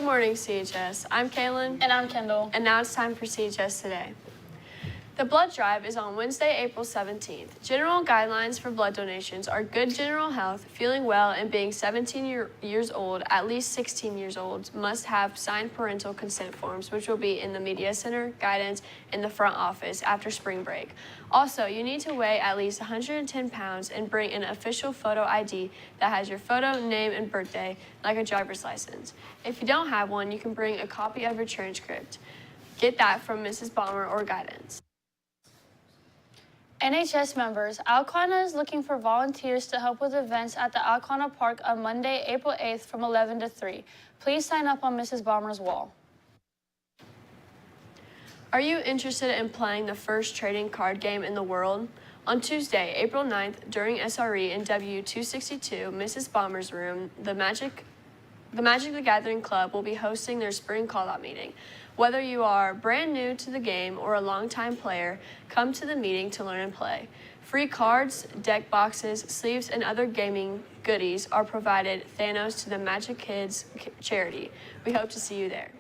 morning, CHS. I'm Kaylin. And I'm Kendall. And now it's time for CHS Today. The blood drive is on Wednesday, April 17th. General guidelines for blood donations are good general health, feeling well, and being 17 years old, at least 16 years old, must have signed parental consent forms, which will be in the media center, guidance, and the front office after spring break. Also, you need to weigh at least 110 pounds and bring an official photo ID that has your photo, name, and birthday, like a driver's license. If you don't have one, you can bring a copy of your transcript. Get that from Mrs. Balmer or guidance. NHS members, Alcona is looking for volunteers to help with events at the Alcona Park on Monday, April 8th from 11 to 3. Please sign up on Mrs. Balmer's wall. Are you interested in playing the first trading card game in the world? On Tuesday, April 9th, during SRE in W262, Mrs. Balmer's room, the Magic the Gathering Club will be hosting their spring call-out meeting. Whether you are brand new to the game or a longtime player, come to the meeting to learn and play. Free cards, deck boxes, sleeves, and other gaming goodies are provided Thanos to the Magic Kids charity. We hope to see you there.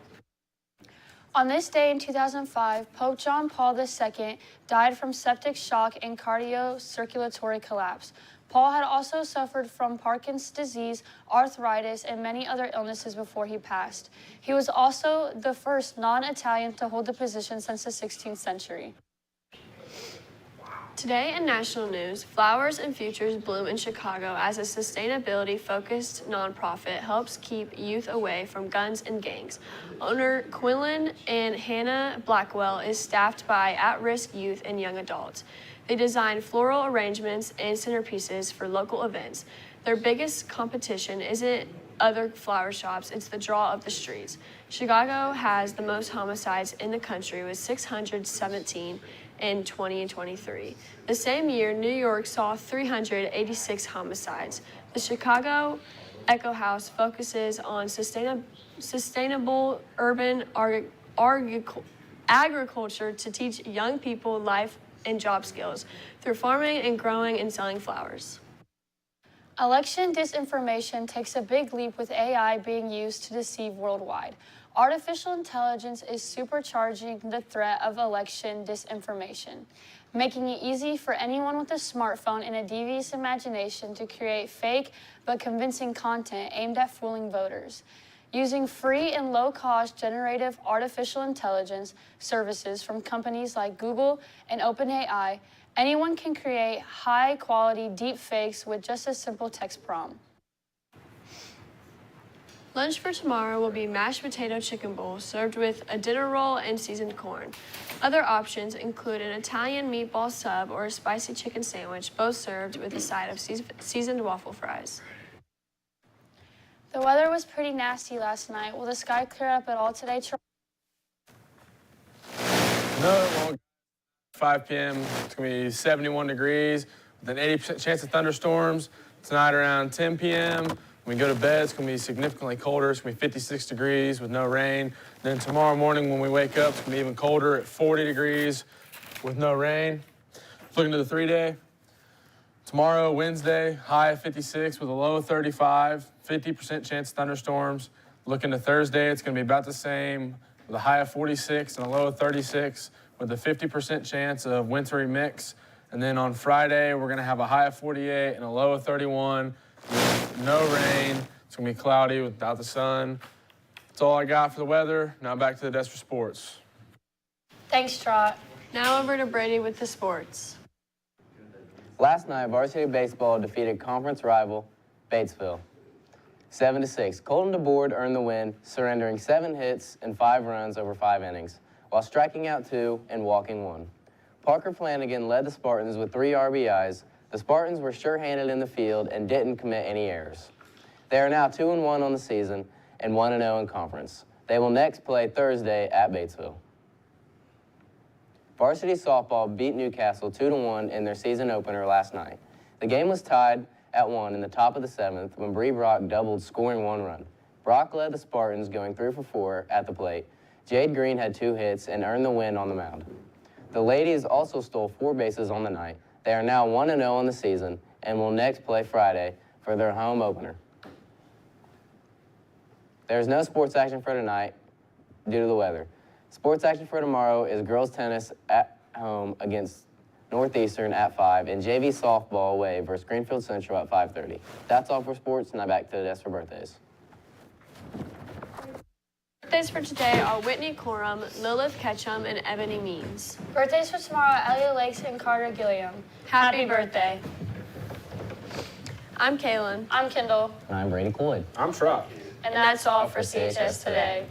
On this day in 2005, Pope John Paul II died from septic shock and cardiocirculatory collapse. Paul had also suffered from Parkinson's disease, arthritis, and many other illnesses before he passed. He was also the first non-Italian to hold the position since the 16th century. Today in national news, Flowers and Futures bloom in Chicago as a sustainability-focused nonprofit helps keep youth away from guns and gangs. Owner Quinlan and Hannah Blackwell is staffed by at-risk youth and young adults. They design floral arrangements and centerpieces for local events. Their biggest competition isn't other flower shops, it's the draw of the streets. Chicago has the most homicides in the country with 617 in 2023. The same year, New York saw 386 homicides. The Chicago Echo House focuses on sustainable urban agriculture to teach young people life and job skills through farming and growing and selling flowers. Election disinformation takes a big leap with AI being used to deceive worldwide. Artificial intelligence is supercharging the threat of election disinformation, making it easy for anyone with a smartphone and a devious imagination to create fake but convincing content aimed at fooling voters. Using free and low-cost generative artificial intelligence services from companies like Google and OpenAI, anyone can create high-quality deep fakes with just a simple text prompt. Lunch for tomorrow will be mashed potato chicken bowl served with a dinner roll and seasoned corn. Other options include an Italian meatball sub or a spicy chicken sandwich, both served with a side of seasoned waffle fries. The weather was pretty nasty last night. Will the sky clear up at all today, Charles? No, it won't. 5 p.m. It's going to be 71 degrees with an 80% chance of thunderstorms. Tonight around 10 p.m. When we go to bed, it's going to be significantly colder. It's going to be 56 degrees with no rain. Then tomorrow morning when we wake up, it's going to be even colder at 40 degrees with no rain. Looking to the 3-day. Tomorrow, Wednesday, high of 56 with a low of 35, 50% chance of thunderstorms. Looking to Thursday, it's going to be about the same with a high of 46 and a low of 36 with a 50% chance of wintry mix. And then on Friday, we're going to have a high of 48 and a low of 31 with no rain. It's going to be cloudy without the sun. That's all I got for the weather. Now back to the desk for sports. Thanks, Trot. Now over to Brady with the sports. Last night, varsity baseball defeated conference rival Batesville 7-6. Colton DeBoard earned the win, surrendering 7 hits and 5 runs over 5 innings, while striking out 2 and walking 1. Parker Flanagan led the Spartans with 3 RBIs. The Spartans were sure-handed in the field and didn't commit any errors. They are now 2-1 on the season and 1-0 in conference. They will next play Thursday at Batesville. Varsity softball beat Newcastle 2-1 in their season opener last night. The game was tied at 1 in the top of the 7th when Bree Brock doubled, scoring 1 run. Brock led the Spartans, going 3 for 4 at the plate. Jade Green had 2 hits and earned the win on the mound. The ladies also stole 4 bases on the night. They are now 1-0 on the season and will next play Friday for their home opener. There is no sports action for tonight due to the weather. Sports action for tomorrow is girls tennis at home against Northeastern at 5 and JV softball away versus Greenfield Central at 5:30. That's all for sports. Now back to the desk for birthdays. Birthdays for today are Whitney Corum, Lilith Ketchum, and Ebony Means. Birthdays for tomorrow, Elliot Lakes and Carter Gilliam. Happy birthday. I'm Kaylin. I'm Kendall. And I'm Brady Cloyd. I'm Schrock. And that's all for CHS today.